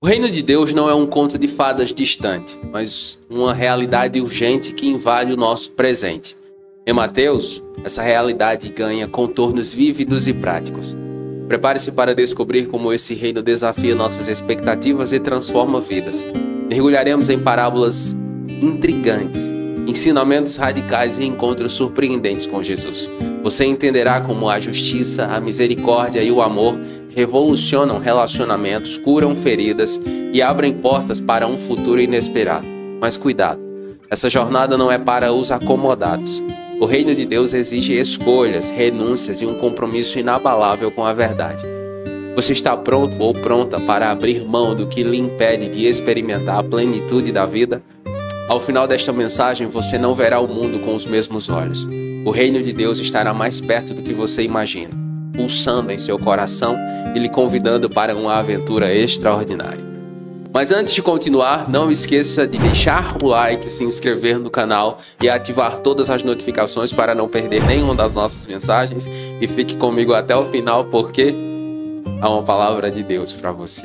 O reino de Deus não é um conto de fadas distante, mas uma realidade urgente que invade o nosso presente. Em Mateus, essa realidade ganha contornos vívidos e práticos. Prepare-se para descobrir como esse reino desafia nossas expectativas e transforma vidas. Mergulharemos em parábolas intrigantes, ensinamentos radicais e encontros surpreendentes com Jesus. Você entenderá como a justiça, a misericórdia e o amor revolucionam relacionamentos, curam feridas e abrem portas para um futuro inesperado. Mas cuidado, essa jornada não é para os acomodados. O reino de Deus exige escolhas, renúncias e um compromisso inabalável com a verdade. Você está pronto ou pronta para abrir mão do que lhe impede de experimentar a plenitude da vida? Ao final desta mensagem, você não verá o mundo com os mesmos olhos. O reino de Deus estará mais perto do que você imagina, pulsando em seu coração e lhe convidando para uma aventura extraordinária. Mas antes de continuar, não esqueça de deixar o like, se inscrever no canal e ativar todas as notificações para não perder nenhuma das nossas mensagens. E fique comigo até o final, porque há uma palavra de Deus para você.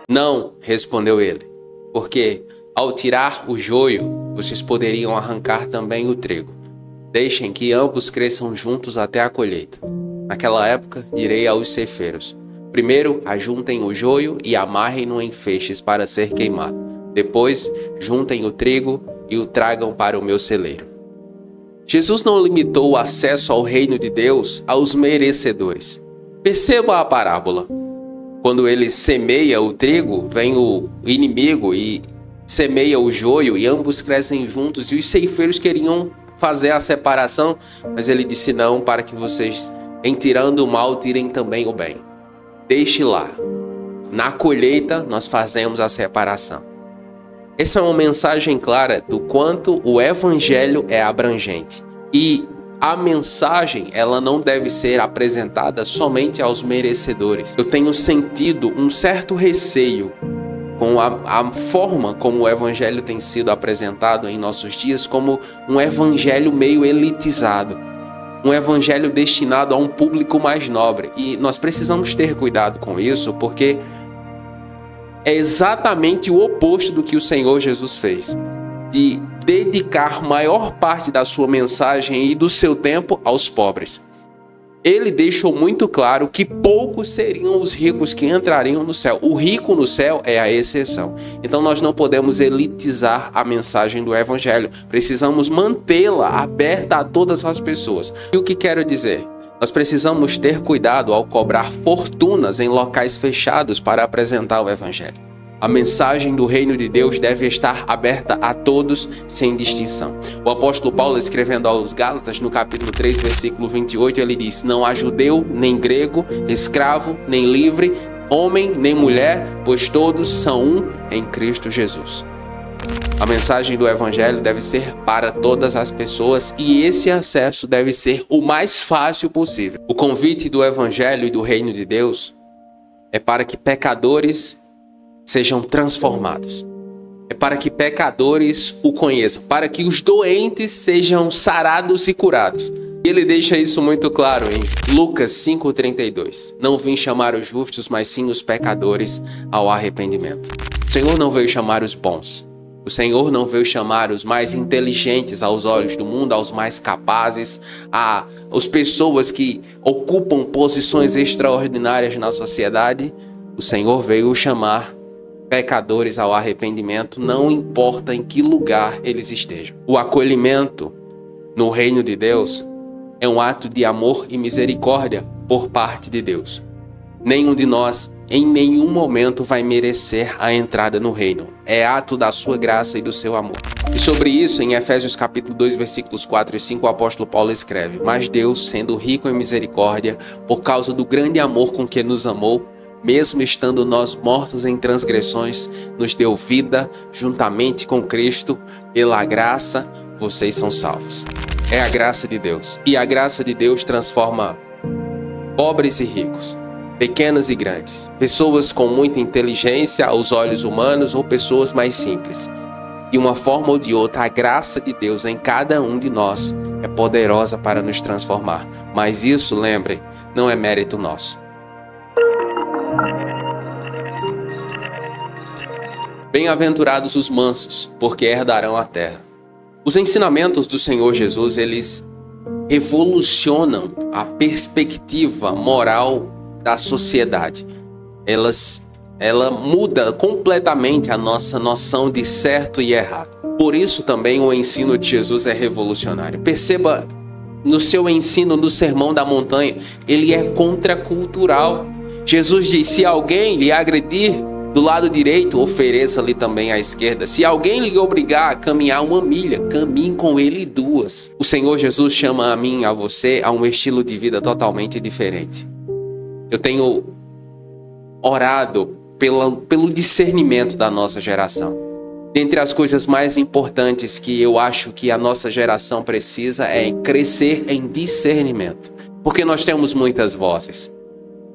Não, respondeu ele, porque ao tirar o joio, vocês poderiam arrancar também o trigo. Deixem que ambos cresçam juntos até a colheita. Naquela época, direi aos ceifeiros: primeiro, ajuntem o joio e amarrem-no em feixes para ser queimado. Depois, juntem o trigo e o tragam para o meu celeiro. Jesus não limitou o acesso ao reino de Deus aos merecedores. Perceba a parábola. Quando ele semeia o trigo, vem o inimigo e semeia o joio e ambos crescem juntos. E os ceifeiros queriam fazer a separação, mas ele disse não, para que vocês, em tirando o mal, tirem também o bem. Deixe lá. Na colheita, nós fazemos a separação. Essa é uma mensagem clara do quanto o evangelho é abrangente. E a mensagem, ela não deve ser apresentada somente aos merecedores. Eu tenho sentido um certo receio com a forma como o evangelho tem sido apresentado em nossos dias, como um evangelho meio elitizado. Um evangelho destinado a um público mais nobre. E nós precisamos ter cuidado com isso, porque é exatamente o oposto do que o Senhor Jesus fez. De dedicar maior parte da sua mensagem e do seu tempo aos pobres. Ele deixou muito claro que poucos seriam os ricos que entrariam no céu. O rico no céu é a exceção. Então nós não podemos elitizar a mensagem do evangelho. Precisamos mantê-la aberta a todas as pessoas. E o que quero dizer? Nós precisamos ter cuidado ao cobrar fortunas em locais fechados para apresentar o evangelho. A mensagem do reino de Deus deve estar aberta a todos, sem distinção. O apóstolo Paulo, escrevendo aos Gálatas, no capítulo 3, versículo 28, ele diz: não há judeu, nem grego, escravo, nem livre, homem, nem mulher, pois todos são um em Cristo Jesus. A mensagem do evangelho deve ser para todas as pessoas e esse acesso deve ser o mais fácil possível. O convite do evangelho e do reino de Deus é para que pecadores sejam transformados. É para que pecadores o conheçam, para que os doentes sejam sarados e curados. Ele deixa isso muito claro em Lucas 5,32. Não vim chamar os justos, mas sim os pecadores ao arrependimento. O Senhor não veio chamar os bons. O Senhor não veio chamar os mais inteligentes aos olhos do mundo, aos mais capazes, as pessoas que ocupam posições extraordinárias na sociedade. O Senhor veio chamar pecadores ao arrependimento, não importa em que lugar eles estejam. O acolhimento no reino de Deus é um ato de amor e misericórdia por parte de Deus. Nenhum de nós, em nenhum momento, vai merecer a entrada no reino. É ato da sua graça e do seu amor. E sobre isso, em Efésios capítulo 2, versículos 4 e 5, o apóstolo Paulo escreve: mas Deus, sendo rico em misericórdia, por causa do grande amor com que nos amou, mesmo estando nós mortos em transgressões, nos deu vida juntamente com Cristo. Pela graça, vocês são salvos. É a graça de Deus. E a graça de Deus transforma pobres e ricos, pequenos e grandes, pessoas com muita inteligência aos olhos humanos ou pessoas mais simples. De uma forma ou de outra, a graça de Deus em cada um de nós é poderosa para nos transformar. Mas isso, lembre, não é mérito nosso. Bem-aventurados os mansos, porque herdarão a terra. Os ensinamentos do Senhor Jesus, eles revolucionam a perspectiva moral da sociedade. Ela muda completamente a nossa noção de certo e errado. Por isso também o ensino de Jesus é revolucionário. Perceba no seu ensino no Sermão da Montanha, ele é contracultural. Jesus diz: se alguém lhe agredir do lado direito, ofereça-lhe também à esquerda. Se alguém lhe obrigar a caminhar 1 milha, caminhe com ele 2. O Senhor Jesus chama a mim e a você a um estilo de vida totalmente diferente. Eu tenho orado pelo discernimento da nossa geração. Dentre as coisas mais importantes que eu acho que a nossa geração precisa é crescer em discernimento. Porque nós temos muitas vozes.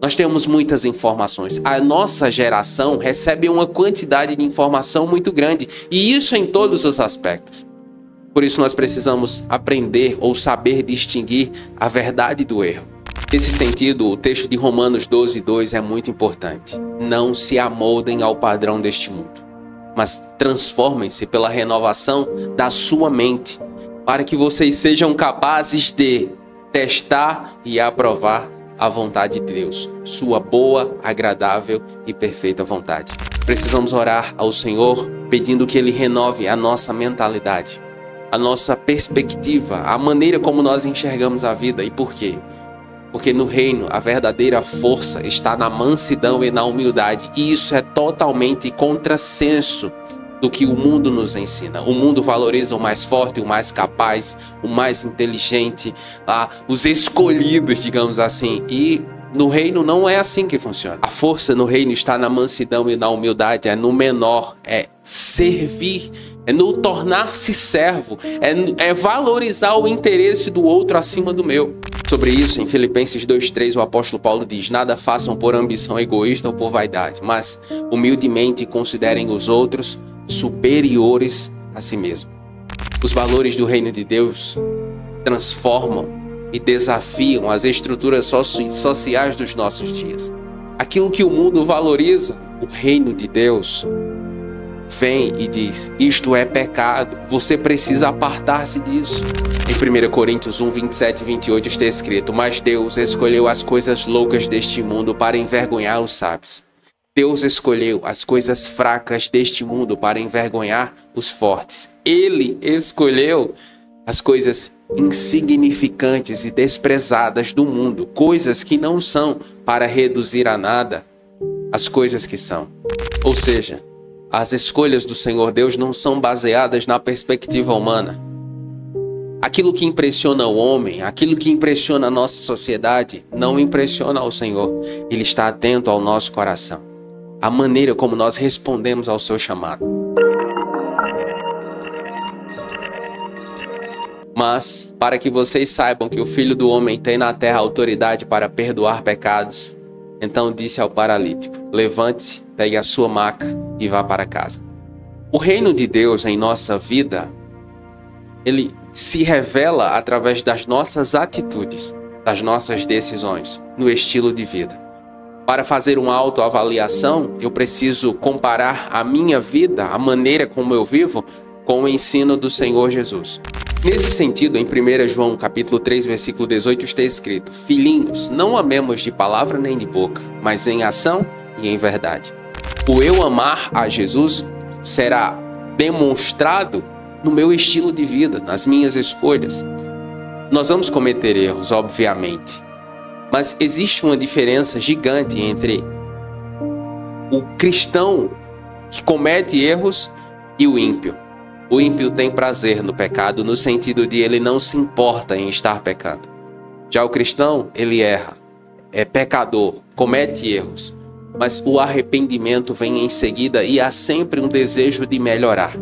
Nós temos muitas informações. A nossa geração recebe uma quantidade de informação muito grande. E isso em todos os aspectos. Por isso nós precisamos aprender ou saber distinguir a verdade do erro. Nesse sentido, o texto de Romanos 12:2 é muito importante. Não se amoldem ao padrão deste mundo, mas transformem-se pela renovação da sua mente, para que vocês sejam capazes de testar e aprovar a vontade de Deus, sua boa, agradável e perfeita vontade. Precisamos orar ao Senhor pedindo que Ele renove a nossa mentalidade, a nossa perspectiva, a maneira como nós enxergamos a vida. E por quê? Porque no reino a verdadeira força está na mansidão e na humildade. E isso é totalmente contrassenso do que o mundo nos ensina. O mundo valoriza o mais forte, o mais capaz, o mais inteligente, os escolhidos, digamos assim. E no reino não é assim que funciona. A força no reino está na mansidão e na humildade, é no menor, é servir, é no tornar-se servo, é valorizar o interesse do outro acima do meu. Sobre isso, em Filipenses 2:3, o apóstolo Paulo diz: nada façam por ambição egoísta ou por vaidade, mas humildemente considerem os outros superiores a si mesmo. Os valores do reino de Deus transformam e desafiam as estruturas sociais dos nossos dias. Aquilo que o mundo valoriza, o reino de Deus vem e diz: isto é pecado, você precisa apartar-se disso. Em 1 Coríntios 1:27 e 28 está escrito: mas Deus escolheu as coisas loucas deste mundo para envergonhar os sábios. Deus escolheu as coisas fracas deste mundo para envergonhar os fortes. Ele escolheu as coisas insignificantes e desprezadas do mundo, coisas que não são, para reduzir a nada as coisas que são. Ou seja, as escolhas do Senhor Deus não são baseadas na perspectiva humana. Aquilo que impressiona o homem, aquilo que impressiona a nossa sociedade, não impressiona ao Senhor. Ele está atento ao nosso coração, a maneira como nós respondemos ao seu chamado. Mas, para que vocês saibam que o Filho do Homem tem na terra autoridade para perdoar pecados, então disse ao paralítico: levante-se, pegue a sua maca e vá para casa. O reino de Deus em nossa vida, ele se revela através das nossas atitudes, das nossas decisões, no estilo de vida. Para fazer uma autoavaliação, eu preciso comparar a minha vida, a maneira como eu vivo, com o ensino do Senhor Jesus. Nesse sentido, em 1 João capítulo 3, versículo 18, está escrito: filhinhos, não amemos de palavra nem de boca, mas em ação e em verdade. O eu amar a Jesus será demonstrado no meu estilo de vida, nas minhas escolhas. Nós vamos cometer erros, obviamente, mas existe uma diferença gigante entre o cristão que comete erros e o ímpio. O ímpio tem prazer no pecado, no sentido de ele não se importa em estar pecando. Já o cristão, ele erra, é pecador, comete erros, mas o arrependimento vem em seguida e há sempre um desejo de melhorar.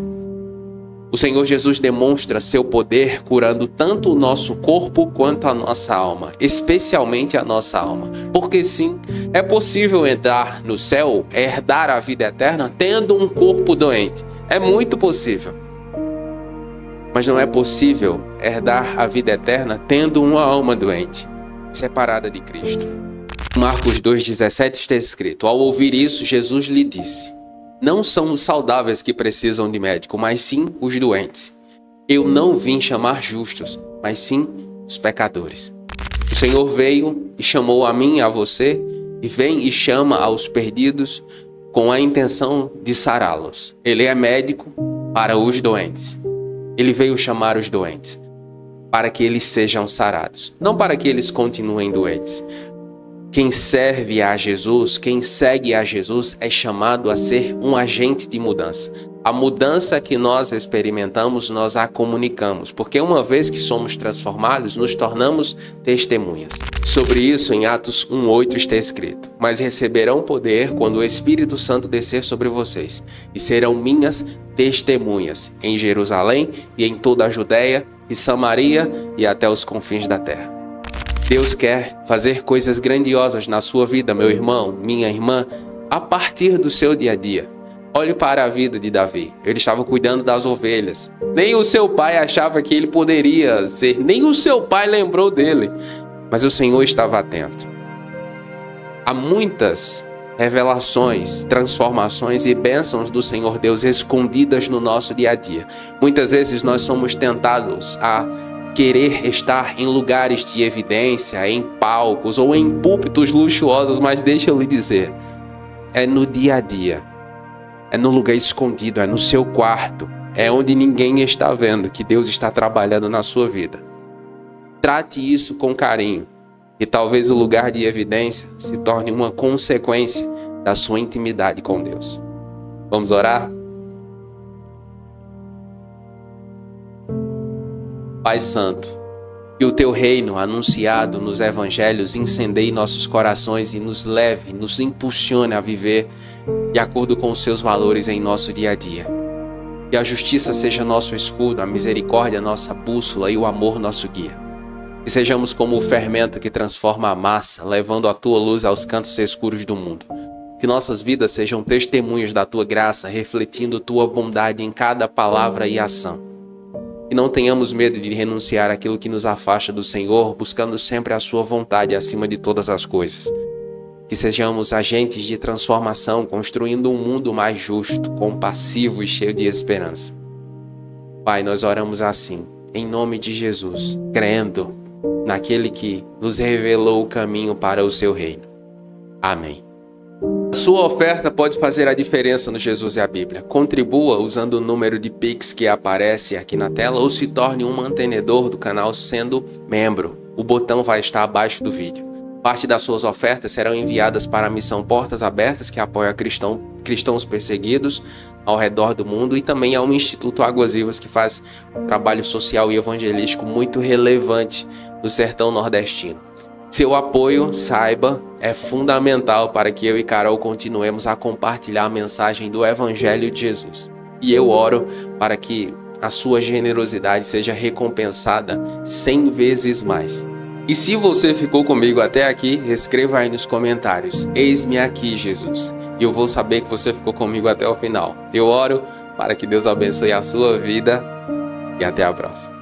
O Senhor Jesus demonstra seu poder curando tanto o nosso corpo quanto a nossa alma, especialmente a nossa alma. Porque sim, é possível entrar no céu, herdar a vida eterna, tendo um corpo doente. É muito possível. Mas não é possível herdar a vida eterna tendo uma alma doente, separada de Cristo. Marcos 2,17 está escrito: ao ouvir isso, Jesus lhe disse: não são os saudáveis que precisam de médico, mas sim os doentes. Eu não vim chamar justos, mas sim os pecadores. O Senhor veio e chamou a mim e a você, e vem e chama aos perdidos com a intenção de sará-los. Ele é médico para os doentes. Ele veio chamar os doentes para que eles sejam sarados, não para que eles continuem doentes. Quem serve a Jesus, quem segue a Jesus, é chamado a ser um agente de mudança. A mudança que nós experimentamos, nós a comunicamos, porque uma vez que somos transformados, nos tornamos testemunhas. Sobre isso, em Atos 1,8 está escrito: mas receberão poder quando o Espírito Santo descer sobre vocês, e serão minhas testemunhas em Jerusalém e em toda a Judéia e Samaria e até os confins da terra. Deus quer fazer coisas grandiosas na sua vida, meu irmão, minha irmã, a partir do seu dia a dia. Olhe para a vida de Davi. Ele estava cuidando das ovelhas. Nem o seu pai achava que ele poderia ser, nem o seu pai lembrou dele. Mas o Senhor estava atento. Há muitas revelações, transformações e bênçãos do Senhor Deus escondidas no nosso dia a dia. Muitas vezes nós somos tentados a querer estar em lugares de evidência, em palcos ou em púlpitos luxuosos, mas deixa eu lhe dizer, é no dia a dia, é no lugar escondido, é no seu quarto, é onde ninguém está vendo que Deus está trabalhando na sua vida. Trate isso com carinho e talvez o lugar de evidência se torne uma consequência da sua intimidade com Deus. Vamos orar? Pai Santo, que o Teu reino anunciado nos evangelhos incendeie nossos corações e nos leve, nos impulsione a viver de acordo com os Seus valores em nosso dia a dia. Que a justiça seja nosso escudo, a misericórdia nossa bússola e o amor nosso guia. Que sejamos como o fermento que transforma a massa, levando a Tua luz aos cantos escuros do mundo. Que nossas vidas sejam testemunhas da Tua graça, refletindo Tua bondade em cada palavra e ação. Que não tenhamos medo de renunciar àquilo que nos afasta do Senhor, buscando sempre a Sua vontade acima de todas as coisas. Que sejamos agentes de transformação, construindo um mundo mais justo, compassivo e cheio de esperança. Pai, nós oramos assim, em nome de Jesus, crendo naquele que nos revelou o caminho para o Seu reino. Amém. A sua oferta pode fazer a diferença no Jesus e a Bíblia. Contribua usando o número de Pix que aparece aqui na tela ou se torne um mantenedor do canal sendo membro. O botão vai estar abaixo do vídeo. Parte das suas ofertas serão enviadas para a missão Portas Abertas, que apoia cristãos perseguidos ao redor do mundo, e também ao Instituto Águas Vivas, que faz um trabalho social e evangelístico muito relevante no sertão nordestino. Seu apoio, saiba, é fundamental para que eu e Carol continuemos a compartilhar a mensagem do Evangelho de Jesus. E eu oro para que a sua generosidade seja recompensada 100 vezes mais. E se você ficou comigo até aqui, escreva aí nos comentários: eis-me aqui, Jesus. E eu vou saber que você ficou comigo até o final. Eu oro para que Deus abençoe a sua vida e até a próxima.